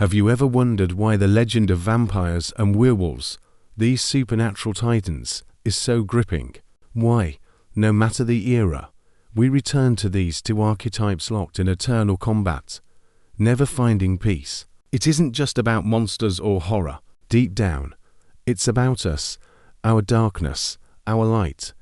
Have you ever wondered why the legend of vampires and werewolves, these supernatural titans, is so gripping? Why, no matter the era, we return to these two archetypes locked in eternal combat, never finding peace? It isn't just about monsters or horror. Deep down, it's about us, our darkness, our light,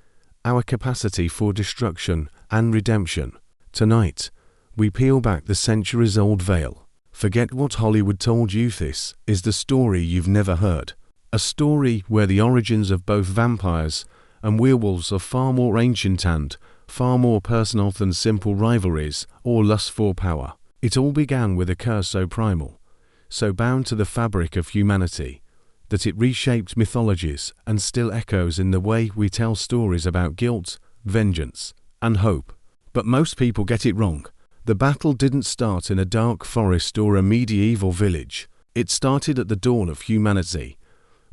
our capacity for destruction and redemption. Tonight, we peel back the centuries-old veil. Forget what Hollywood told you. This is the story you've never heard. A story where the origins of both vampires and werewolves are far more ancient and far more personal than simple rivalries or lust for power. It all began with a curse so primal, so bound to the fabric of humanity, that it reshaped mythologies and still echoes in the way we tell stories about guilt, vengeance, and hope. But most people get it wrong. The battle didn't start in a dark forest or a medieval village. It started at the dawn of humanity,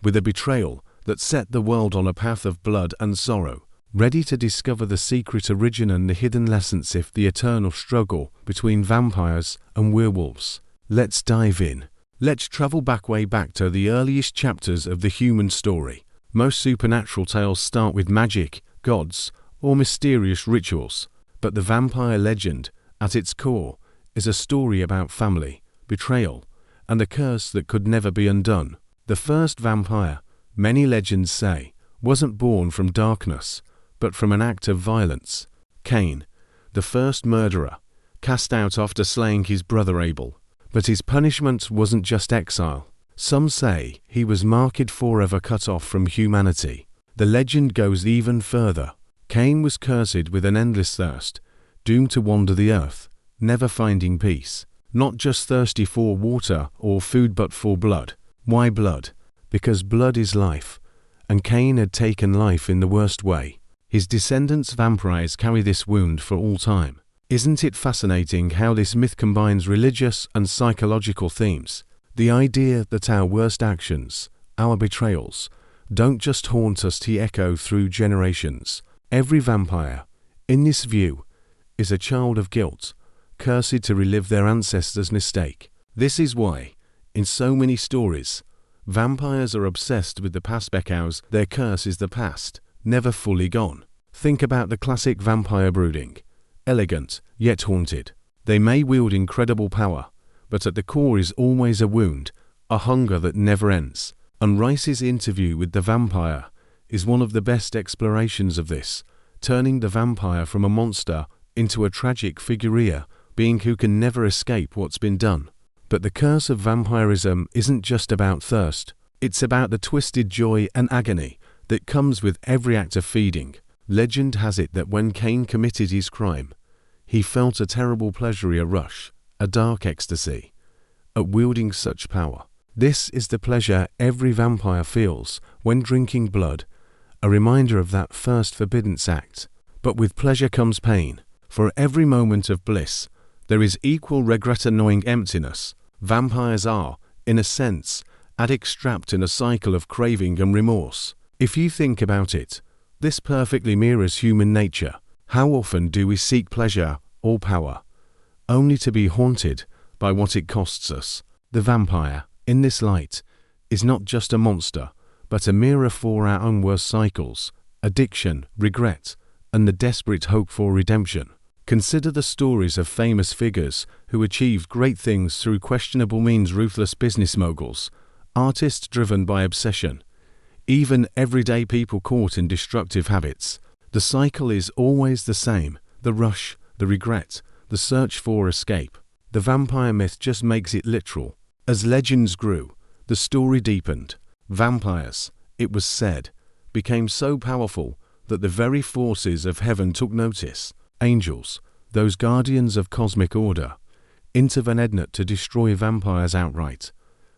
with a betrayal that set the world on a path of blood and sorrow. Ready to discover the secret origin and the hidden lessons of the eternal struggle between vampires and werewolves? Let's dive in. Let's travel way back to the earliest chapters of the human story. Most supernatural tales start with magic, gods, or mysterious rituals. But the vampire legend, at its core, is a story about family, betrayal, and a curse that could never be undone. The first vampire, many legends say, wasn't born from darkness, but from an act of violence. Cain, the first murderer, cast out after slaying his brother Abel. But his punishment wasn't just exile. Some say he was marked forever cut off from humanity. The legend goes even further. Cain was cursed with an endless thirst, doomed to wander the earth, never finding peace. Not just thirsty for water or food but for blood. Why blood? Because blood is life, and Cain had taken life in the worst way. His descendants vampires carry this wound for all time. Isn't it fascinating how this myth combines religious and psychological themes? The idea that our worst actions, our betrayals, don't just haunt us, they echo through generations. Every vampire, in this view, is a child of guilt, cursed to relive their ancestors' mistake. This is why, in so many stories, vampires are obsessed with the past because their curse is the past, never fully gone. Think about the classic vampire brooding. Elegant, yet haunted. They may wield incredible power, but at the core is always a wound, a hunger that never ends. And Rice's interview with the vampire is one of the best explorations of this, turning the vampire from a monster into a tragic figure, being who can never escape what's been done. But the curse of vampirism isn't just about thirst, it's about the twisted joy and agony that comes with every act of feeding. Legend has it that when Cain committed his crime, he felt a terrible pleasure, a rush, a dark ecstasy, at wielding such power. This is the pleasure every vampire feels when drinking blood, a reminder of that first forbidden act. But with pleasure comes pain. For every moment of bliss, there is equal regret and gnawing emptiness. Vampires are, in a sense, addicts trapped in a cycle of craving and remorse. If you think about it, this perfectly mirrors human nature. How often do we seek pleasure or power, only to be haunted by what it costs us? The vampire, in this light, is not just a monster, but a mirror for our own worst cycles, addiction, regret, and the desperate hope for redemption. Consider the stories of famous figures who achieved great things through questionable means: ruthless business moguls, artists driven by obsession, even everyday people caught in destructive habits. The cycle is always the same: the rush, the regret, the search for escape. The vampire myth just makes it literal. As legends grew, the story deepened. Vampires, it was said, became so powerful that the very forces of heaven took notice. Angels, those guardians of cosmic order, intervened to destroy vampires outright,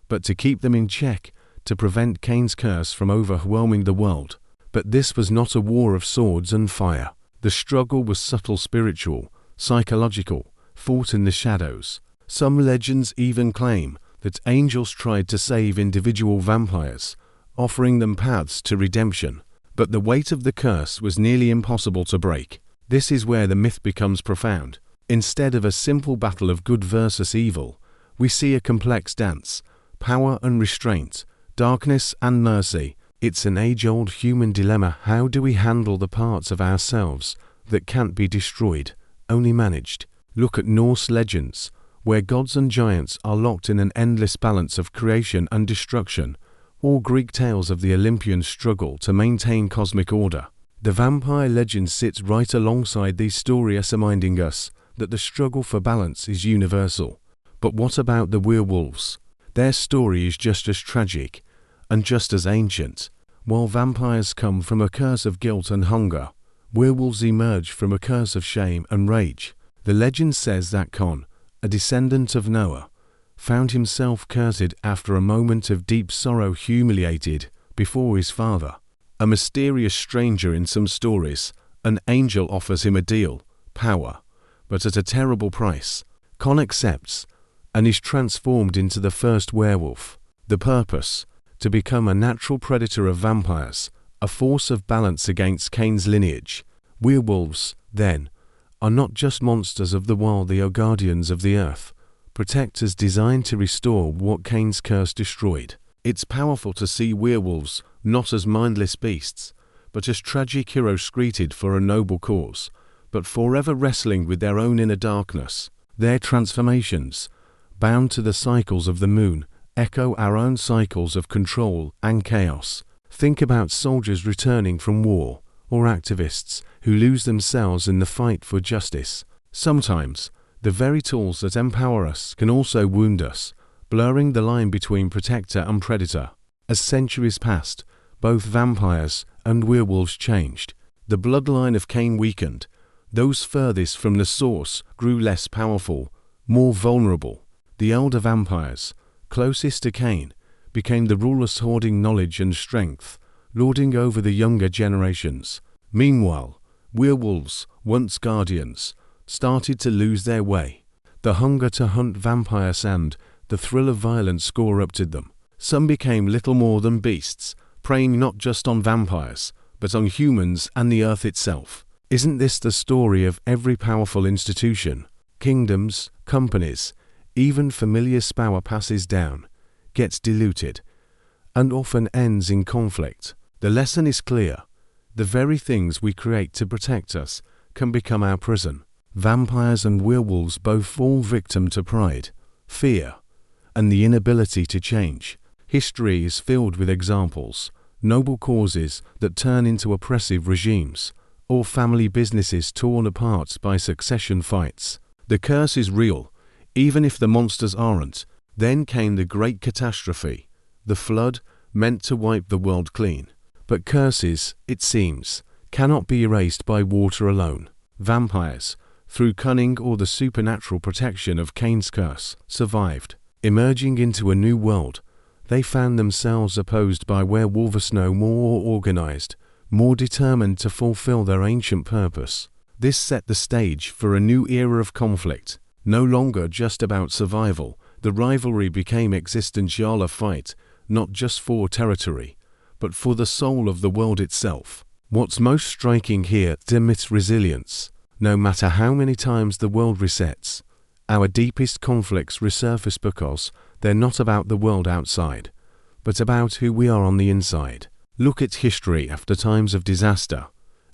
but to keep them in check, to prevent Cain's curse from overwhelming the world. But this was not a war of swords and fire. The struggle was subtle, spiritual, psychological, fought in the shadows. Some legends even claim that angels tried to save individual vampires, offering them paths to redemption. But the weight of the curse was nearly impossible to break. This is where the myth becomes profound. Instead of a simple battle of good versus evil, we see a complex dance, power and restraint, darkness and mercy. It's an age-old human dilemma. How do we handle the parts of ourselves that can't be destroyed, only managed? Look at Norse legends, where gods and giants are locked in an endless balance of creation and destruction, or Greek tales of the Olympian struggle to maintain cosmic order. The vampire legend sits right alongside these stories, reminding us that the struggle for balance is universal. But what about the werewolves? Their story is just as tragic and just as ancient. While vampires come from a curse of guilt and hunger, werewolves emerge from a curse of shame and rage. The legend says that Con, a descendant of Noah, found himself cursed after a moment of deep sorrow, humiliated before his father. A mysterious stranger in some stories, an angel offers him a deal, power, but at a terrible price. Con accepts and is transformed into the first werewolf. The purpose: to become a natural predator of vampires, a force of balance against Cain's lineage. Werewolves, then, are not just monsters of the wild, they are guardians of the earth, protectors designed to restore what Cain's curse destroyed. It's powerful to see werewolves not as mindless beasts, but as tragic heroes created for a noble cause, but forever wrestling with their own inner darkness. Their transformations, bound to the cycles of the moon, echo our own cycles of control and chaos. Think about soldiers returning from war, or activists who lose themselves in the fight for justice. Sometimes, the very tools that empower us can also wound us, blurring the line between protector and predator. As centuries passed, both vampires and werewolves changed. The bloodline of Cain weakened. Those furthest from the source grew less powerful, more vulnerable. The elder vampires, closest to Cain, became the rulers, hoarding knowledge and strength, lording over the younger generations. Meanwhile, werewolves, once guardians, started to lose their way. The hunger to hunt vampires and the thrill of violence corrupted them. Some became little more than beasts, preying not just on vampires, but on humans and the earth itself. Isn't this the story of every powerful institution? Kingdoms, companies, even familiar power passes down, gets diluted, and often ends in conflict. The lesson is clear. The very things we create to protect us can become our prison. Vampires and werewolves both fall victim to pride, fear, and the inability to change. History is filled with examples: noble causes that turn into oppressive regimes, or family businesses torn apart by succession fights. The curse is real, even if the monsters aren't. Then came the great catastrophe, the flood, meant to wipe the world clean. But curses, it seems, cannot be erased by water alone. Vampires, through cunning or the supernatural protection of Cain's curse, survived. Emerging into a new world, they found themselves opposed by werewolves no more organized, more determined to fulfill their ancient purpose. This set the stage for a new era of conflict, no longer just about survival. The rivalry became existential, a fight, not just for territory, but for the soul of the world itself. What's most striking here is resilience. No matter how many times the world resets, our deepest conflicts resurface because they're not about the world outside, but about who we are on the inside. Look at history. After times of disaster,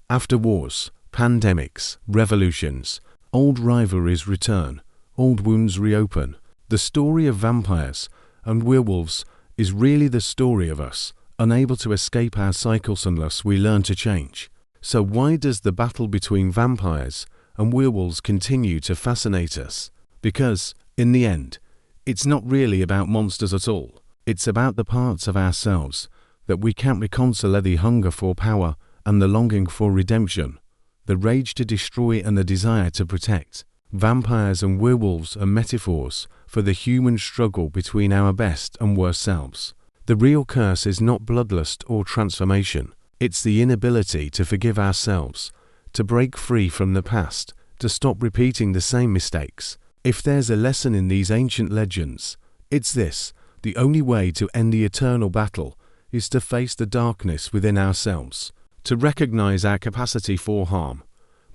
after wars, pandemics, revolutions, old rivalries return, old wounds reopen. The story of vampires and werewolves is really the story of us, unable to escape our cycles unless we learn to change. So why does the battle between vampires and werewolves continue to fascinate us? Because, in the end, it's not really about monsters at all. It's about the parts of ourselves that we can't reconcile: the hunger for power and the longing for redemption, the rage to destroy and the desire to protect. Vampires and werewolves are metaphors for the human struggle between our best and worst selves. The real curse is not bloodlust or transformation. It's the inability to forgive ourselves, to break free from the past, to stop repeating the same mistakes. If there's a lesson in these ancient legends, it's this: the only way to end the eternal battle is to face the darkness within ourselves, to recognize our capacity for harm,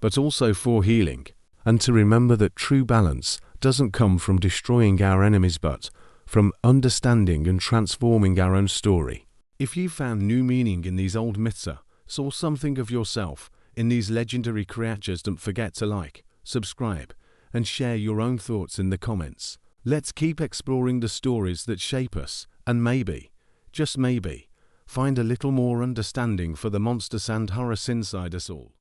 but also for healing, and to remember that true balance doesn't come from destroying our enemies but from understanding and transforming our own story. If you found new meaning in these old myths, saw something of yourself in these legendary creatures, don't forget to like, subscribe, and share your own thoughts in the comments. Let's keep exploring the stories that shape us and maybe, just maybe, find a little more understanding for the monsters and horrors inside us all.